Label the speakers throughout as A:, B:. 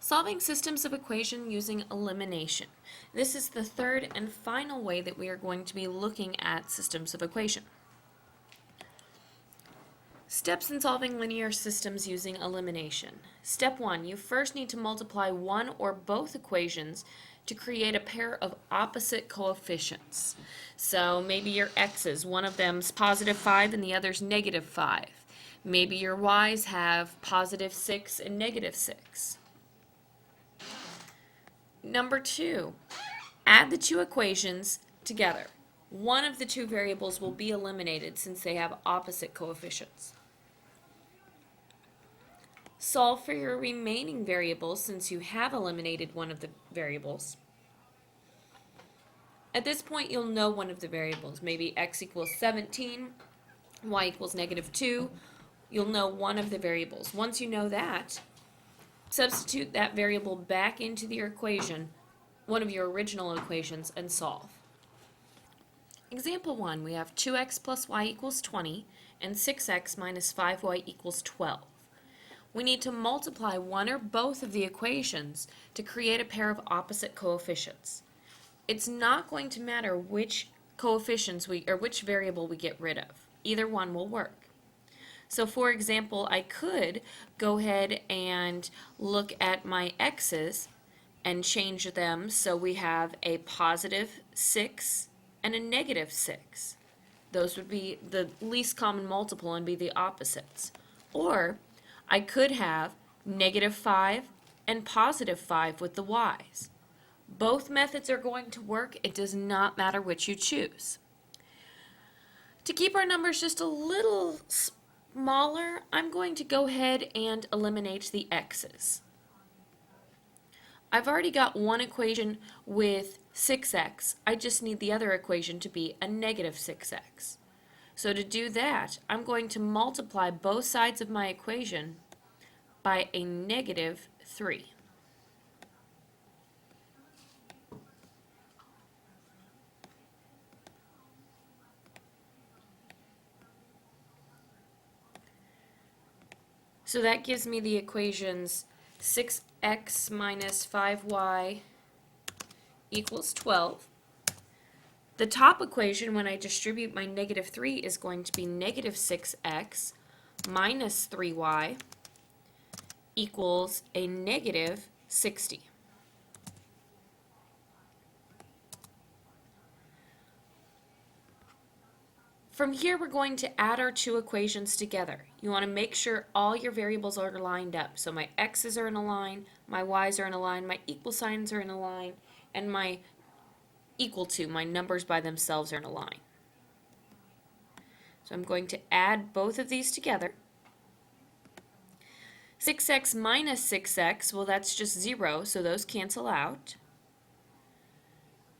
A: Solving systems of equation using elimination. This is the third and final way that we are going to be looking at systems of equation. Steps in solving linear systems using elimination. Step 1, you first need to multiply one or both equations to create a pair of opposite coefficients. So maybe your x's, one of them's positive 5 and the other's negative 5. Maybe your y's have positive 6 and negative 6. Number 2, add the two equations together. One of the two variables will be eliminated since they have opposite coefficients. Solve for your remaining variables since you have eliminated one of the variables. At this point, you'll know one of the variables. Maybe x equals 17, y equals negative 2. You'll know one of the variables. Once you know that, substitute that variable back into your equation, one of your original equations, and solve. Example 1, we have 2x plus y equals 20 and 6x minus 5y equals 12. We need to multiply one or both of the equations to create a pair of opposite coefficients. It's not going to matter which coefficients which variable we get rid of. Either one will work. So for example, I could go ahead and look at my x's and change them so we have a positive 6 and a negative 6. Those would be the least common multiple and be the opposites. Or I could have negative 5 and positive 5 with the y's. Both methods are going to work. It does not matter which you choose. To keep our numbers just a little smaller, I'm going to go ahead and eliminate the x's. I've already got one equation with 6x. I just need the other equation to be a negative 6x. So to do that, I'm going to multiply both sides of my equation by a negative 3. So that gives me the equations 6x minus 5y equals 12. The top equation, when I distribute my negative 3, is going to be negative 6x minus 3y equals a negative 60. From here, we're going to add our two equations together. You want to make sure all your variables are lined up. So my x's are in a line, my y's are in a line, my equal signs are in a line, and my equal to, my numbers by themselves, are in a line. So I'm going to add both of these together. 6x minus 6x, well, that's just 0, so those cancel out.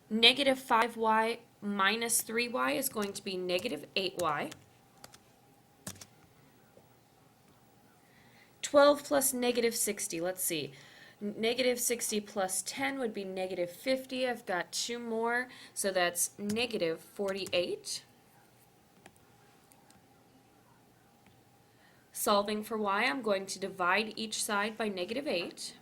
A: Negative 5y minus 3y is going to be negative 8y. 12 plus negative 60, let's see. Negative 60 plus 10 would be negative 50. I've got two more, so that's negative 48. Solving for y, I'm going to divide each side by negative 8.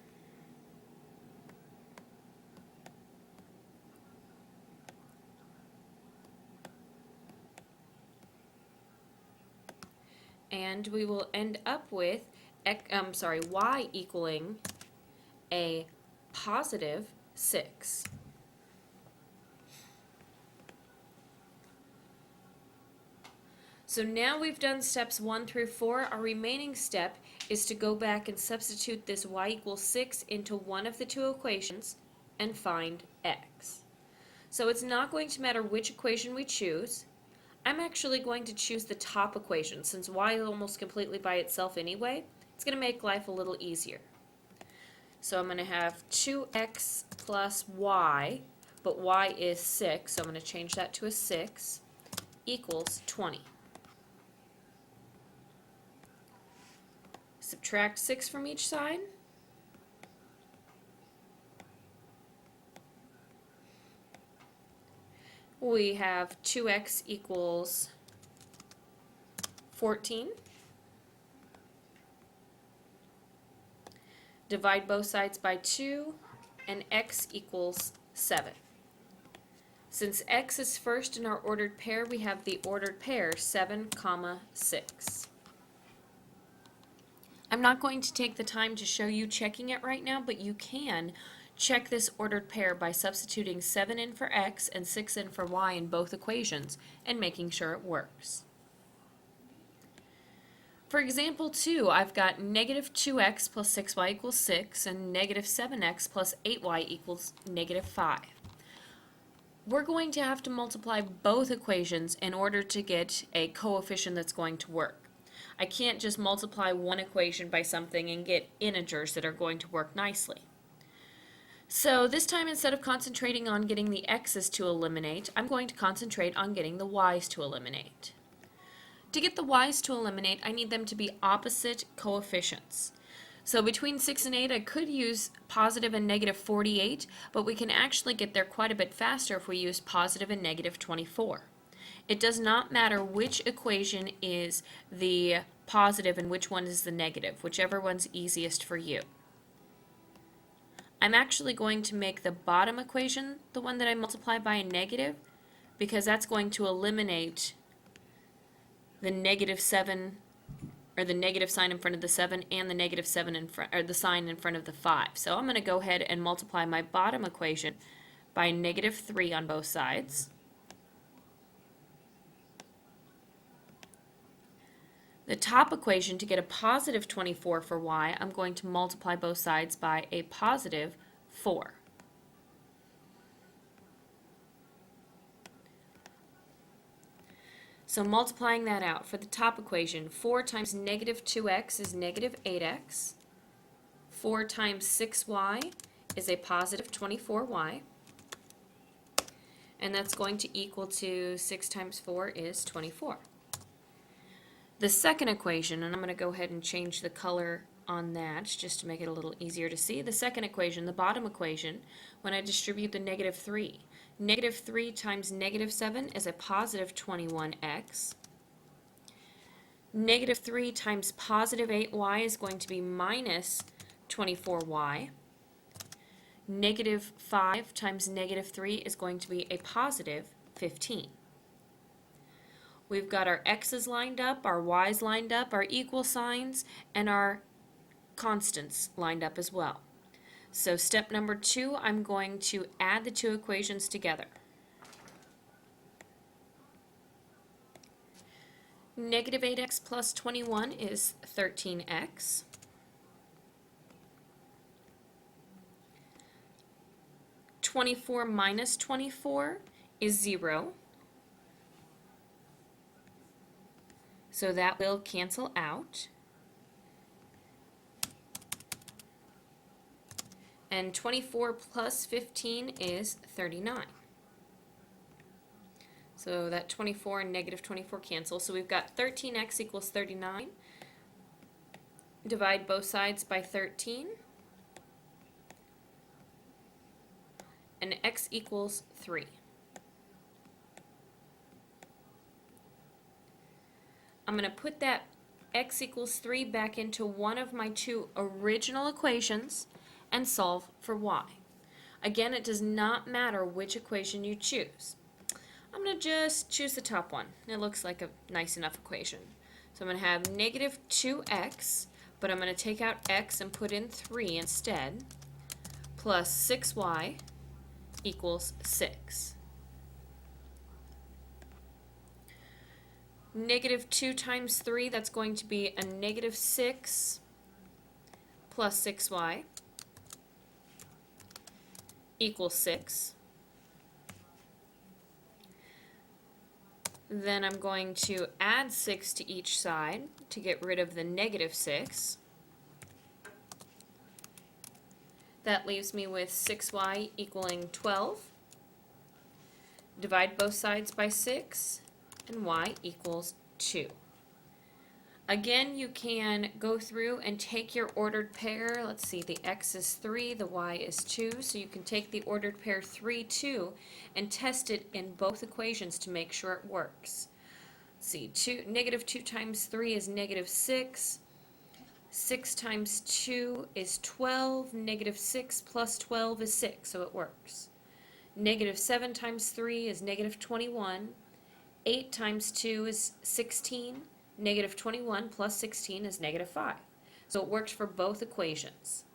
A: And we will end up with y equaling a positive 6. So now we've done steps 1 through 4. Our remaining step is to go back and substitute this y equals 6 into one of the two equations and find x. So it's not going to matter which equation we choose. I'm actually going to choose the top equation. Since y is almost completely by itself anyway, it's going to make life a little easier. So I'm going to have 2x plus y, but y is 6, so I'm going to change that to a 6, equals 20. Subtract 6 from each side. We have 2x equals 14. Divide both sides by 2, and x equals 7. Since x is first in our ordered pair, we have the ordered pair 7, 6. I'm not going to take the time to show you checking it right now, but you can check this ordered pair by substituting 7 in for x and 6 in for y in both equations and making sure it works. For example 2, I've got negative 2x plus 6y equals 6 and negative 7x plus 8y equals negative 5. We're going to have to multiply both equations in order to get a coefficient that's going to work. I can't just multiply one equation by something and get integers that are going to work nicely. So this time, instead of concentrating on getting the x's to eliminate, I'm going to concentrate on getting the y's to eliminate. To get the y's to eliminate, I need them to be opposite coefficients. So between 6 and 8, I could use positive and negative 48, but we can actually get there quite a bit faster if we use positive and negative 24. It does not matter which equation is the positive and which one is the negative, whichever one's easiest for you. I'm actually going to make the bottom equation the one that I multiply by a negative, because that's going to eliminate the negative 7, or the negative sign in front of the 7, and the negative 7 in front, or the sign in front of the 5. So I'm going to go ahead and multiply my bottom equation by negative 3 on both sides. The top equation, to get a positive 24 for y, I'm going to multiply both sides by a positive 4. So multiplying that out, for the top equation, 4 times negative 2x is negative 8x. 4 times 6y is a positive 24y. And that's going to equal to 6 times 4 is 24. The second equation, and I'm going to go ahead and change the color on that just to make it a little easier to see. The second equation, the bottom equation, when I distribute the negative 3. Negative 3 times negative 7 is a positive 21x. Negative 3 times positive 8y is going to be minus 24y. Negative 5 times negative 3 is going to be a positive 15. We've got our x's lined up, our y's lined up, our equal signs, and our constants lined up as well. So step number 2, I'm going to add the two equations together. Negative 8x plus 21 is 13x. (24 minus 24 is 0. So that will cancel out. And 24 plus 15 is 39. So that 24 and negative 24 cancel. So we've got 13x equals 39. Divide both sides by 13. And x equals 3. I'm going to put that x equals 3 back into one of my two original equations and solve for y. Again, it does not matter which equation you choose. I'm going to just choose the top one. It looks like a nice enough equation. So I'm going to have negative 2x, but I'm going to take out x and put in 3 instead, plus 6y equals 6. Negative 2 times 3, that's going to be a negative 6 plus 6y equals 6. Then I'm going to add 6 to each side to get rid of the negative 6. That leaves me with 6y equaling 12. Divide both sides by 6. And y equals 2. Again, you can go through and take your ordered pair. Let's see, the x is 3, the y is 2, so you can take the ordered pair 3, 2 and test it in both equations to make sure it works. Let's see, negative 2 times 3 is negative 6. 6 times 2 is 12, negative 6 plus 12 is 6, so it works. Negative 7 times 3 is negative 21. 8 times 2 is 16. Negative 21 plus 16 is negative 5. So it works for both equations.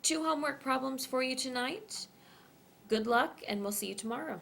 A: 2 homework problems for you tonight. Good luck, and we'll see you tomorrow.